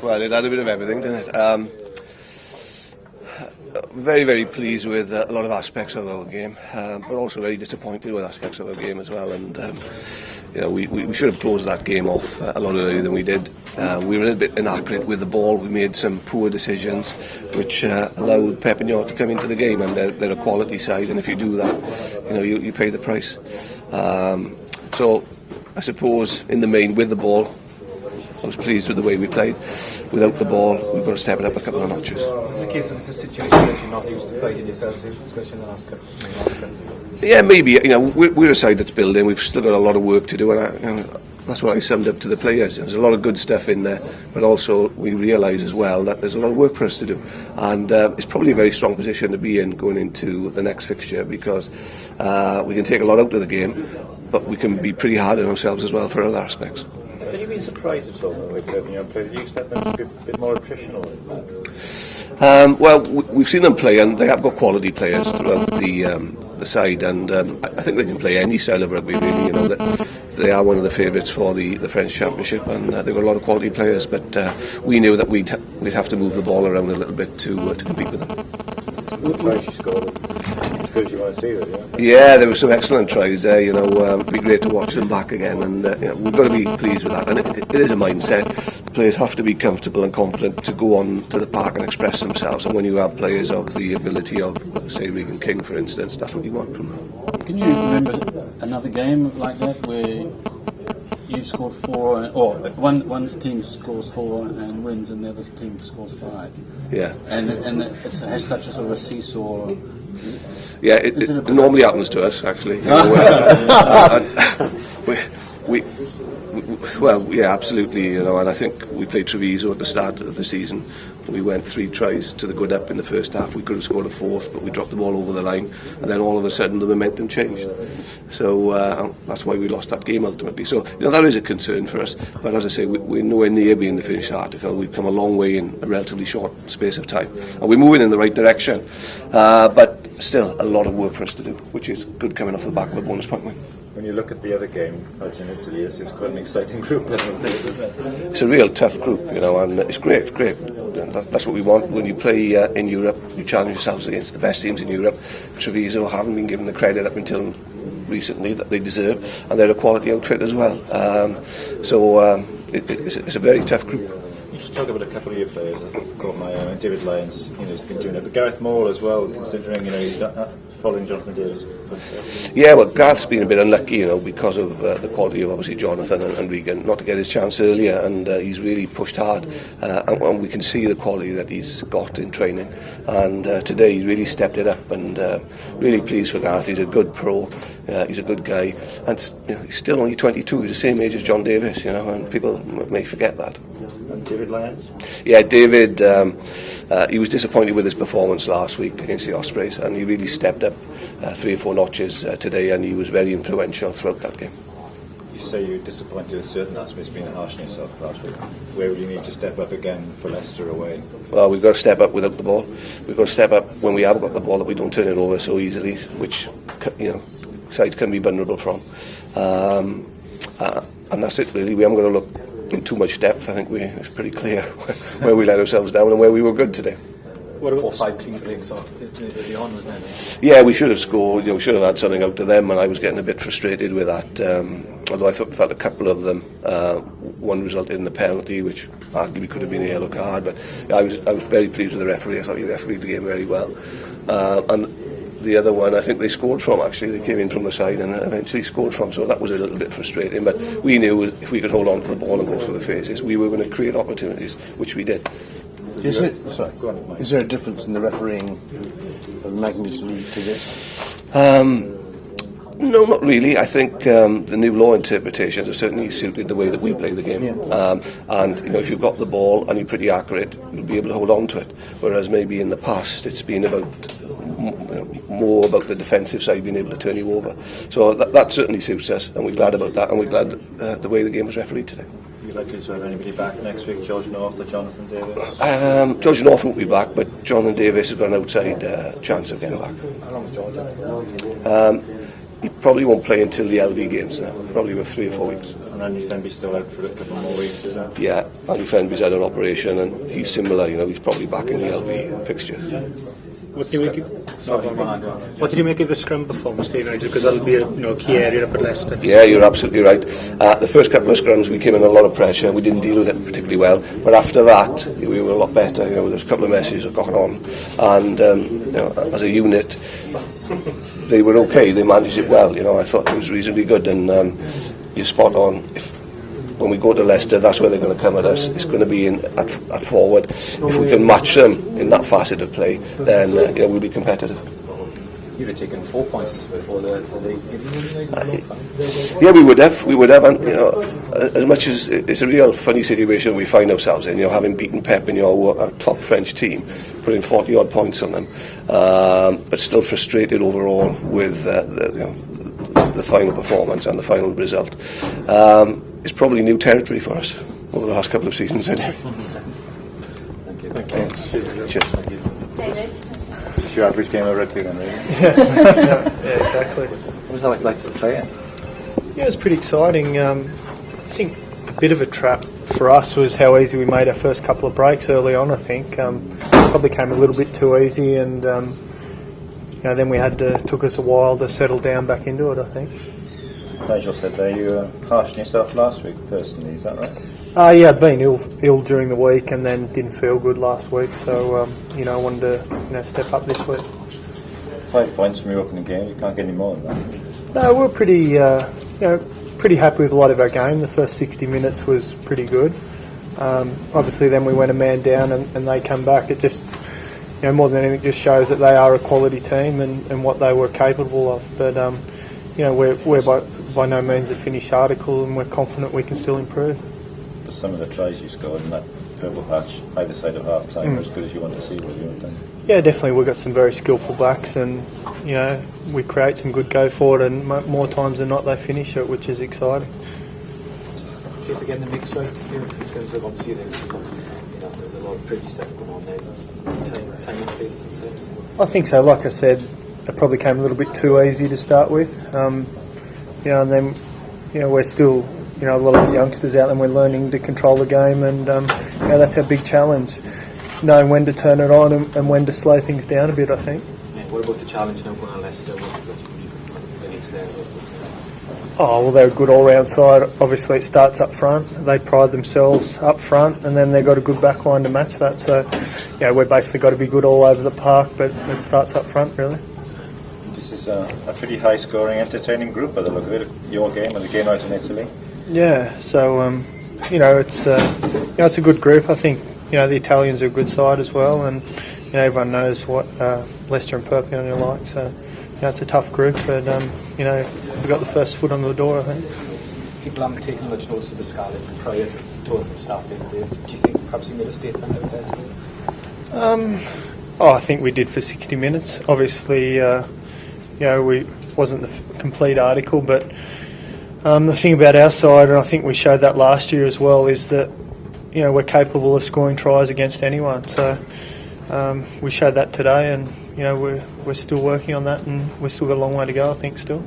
Well, it had a bit of everything, didn't it? Very, very pleased with a lot of aspects of our game, but also very disappointed with aspects of our game as well. And we should have closed that game off a lot earlier than we did. We were a little bit inaccurate with the ball. We made some poor decisions, which allowed Perpignan to come into the game, and they're a quality side. And if you do that, you pay the price. So I suppose in the main, with the ball, I was pleased with the way we played. Without the ball, we've got to step it up a couple of notches. Is it a case of it's a situation that you're not used to fighting yourselves, especially in the last couple? Yeah, maybe. We're a side that's building. We've still got a lot of work to do, and that's what I summed up to the players. There's a lot of good stuff in there, but also we realise as well that there's a lot of work for us to do, and it's probably a very strong position to be in going into the next fixture, because we can take a lot out of the game, but we can be pretty hard on ourselves as well for other aspects. Have you been surprised at all by the way Perpignan played? Did you expect them to be a bit more attritional? Well, we've seen them play, and they have got quality players throughout the side, and I think they can play any style of rugby. Really, they are one of the favourites for the French Championship, and they've got a lot of quality players. But we knew that we'd have to move the ball around a little bit to compete with them. What tries you scored? As good as you want to see that, yeah, there were some excellent tries there. It'd be great to watch them back again, and we've got to be pleased with that. And it is a mindset. The players have to be comfortable and confident to go on to the park and express themselves. And when you have players of the ability of, say, Regan King, for instance, that's what you want from them. Can you remember another game like that where you scored 4, or one team scores 4 and wins, and the other team scores 5? Yeah. And it has such a sort of a seesaw. Yeah, it normally happens to us, actually. Well, yeah, absolutely. And I think we played Treviso at the start of the season. We went 3 tries to the good up in the first half. We could have scored a 4th, but we dropped the ball over the line, and then all of a sudden the momentum changed. So that's why we lost that game ultimately. So that is a concern for us. But as I say, we're nowhere near being the finished article. We've come a long way in a relatively short space of time, and we're moving in the right direction. But still, a lot of work for us to do, which is good coming off the back of a bonus point win. When you look at the other game out in Italy, this is quite an exciting group. It's a real tough group, and it's great. And that's what we want. When you play in Europe, you challenge yourselves against the best teams in Europe. Treviso haven't been given the credit up until recently that they deserve, and they're a quality outfit as well. It's a very tough group. You should talk about a couple of your players. I've caught my eye. David Lyons, he's been doing it, but Gareth Moore as well, considering he's following Jonathan Davis. Yeah, well, Gareth's been a bit unlucky, because of the quality of obviously Jonathan and Regan, not to get his chance earlier, and he's really pushed hard, and we can see the quality that he's got in training. And today he really stepped it up, and really pleased for Gareth. He's a good pro, he's a good guy, and he's still only 22. He's the same age as John Davis, and people may forget that. And David Lyons? Yeah, David, he was disappointed with his performance last week against the Ospreys, and he really stepped up 3 or 4 notches today, and he was very influential throughout that game. You say you're disappointed with certain aspects, being harsh on yourself last week. Where would you need to step up again for Leicester away? Well, we've got to step up without the ball. We've got to step up when we have got the ball, that we don't turn it over so easily, which sides can be vulnerable from. And that's it really. We haven't got to look in too much depth. I think it's pretty clear where we let ourselves down and where we were good today. What about 4 or 5 clean breaks early on, wasn't it? Yeah, we should have scored. We should have had something out of them, and I was getting a bit frustrated with that. Although I felt a couple of them, one resulted in a penalty, which arguably could have been a yellow card. But I was very pleased with the referee. I thought he refereed the game very well. And the other one, I think they scored from, actually. They came in from the side and eventually scored from, so that was a little bit frustrating. But we knew if we could hold on to the ball and go through the phases, we were going to create opportunities, which we did. Is there a difference in the refereeing of the Magnus League to this? No, not really. I think the new law interpretations have certainly suited the way that we play the game. Yeah. And if you've got the ball and you're pretty accurate, you'll be able to hold on to it. Whereas maybe in the past it's been more about the defensive side being able to turn you over. So that certainly suits us, and we're glad about that, and we're glad the way the game was refereed today. Are you likely to have anybody back next week, George North or Jonathan Davis? George North won't be back, but Jonathan Davis has got an outside chance of getting back. How long is George? he probably won't play until the LV games now, probably with 3 or 4 weeks. And Andy Fenby's still out for a couple more weeks, is that? Yeah, Andy Fenby's had an operation and he's similar, he's probably back in the LV fixture. What did you make of the scrum performance, Stephen? Because that'll be a key area up at Leicester. Yeah, you're absolutely right. The first couple of scrums we came in a lot of pressure. We didn't deal with it particularly well, but after that we were a lot better. There's a couple of messes that got on, and as a unit they were okay. They managed it well. I thought it was reasonably good, and you're spot on. When we go to Leicester, that's where they're going to come at us. It's going to be at forward. If we can match them in that facet of play, then we'll be competitive. You'd have taken 4 points before today's game. Yeah, we would have. And, as much as it's a real funny situation we find ourselves in, having beaten Pep in our top French team, putting 40 odd points on them, but still frustrated overall with the final performance and the final result. It's probably new territory for us over the last couple of seasons. Anyway. Thank you. Thanks. Cheers. Thank you. David? Just your average game of rugby then, really? Yeah, exactly. What was that like to play in? Yeah, it was pretty exciting. I think a bit of a trap for us was how easy we made our first couple of breaks early on. I think probably came a little bit too easy, and then we took us a while to settle down back into it, I think. Nigel said there you were harsh on yourself last week personally, is that right? Yeah, I'd been ill during the week and then didn't feel good last week, so I wanted to step up this week. 5 points from your opening game, you can't get any more than that. No, we're pretty pretty happy with a lot of our game. The first 60 minutes was pretty good. Obviously then we went a man down and they come back. It just more than anything just shows that they are a quality team and what they were capable of. But we're by no means a finished article, and we're confident we can still improve. But some of the tries you scored in that purple patch either side of half time were as good as you want to see, what you want done. Yeah, definitely. We've got some very skillful backs, and we create some good go forward, and more times than not they finish it, which is exciting. Just again, the mix right here in terms of obviously there's a lot of pretty stuff going on there. Time and space sometimes. I think so. Like I said, it probably came a little bit too easy to start with. And then we're still a lot of youngsters out there, and we're learning to control the game, and that's our big challenge, knowing when to turn it on and when to slow things down a bit, I think. Yeah, what about the challenge now going on Leicester? What needs there? Oh, well, they're a good all-round side. Obviously, it starts up front. They pride themselves up front, and then they've got a good back line to match that. So, we've basically got to be good all over the park, but it starts up front, really. This is a pretty high-scoring, entertaining group by the look of it. Your game or the game out in Italy? Yeah, so it's a good group. I think the Italians are a good side as well, and everyone knows what Leicester and Perpignan are like. So it's a tough group, but we got the first foot on the door, I think. People haven't taken much notice of the Scarlets prior to tournament starting. Do you think perhaps you made a statement out there today? I think we did for 60 minutes. Obviously, we wasn't the complete article, but the thing about our side, and I think we showed that last year as well, is that we're capable of scoring tries against anyone. So we showed that today, and we're still working on that, and we've still got a long way to go, I think, still.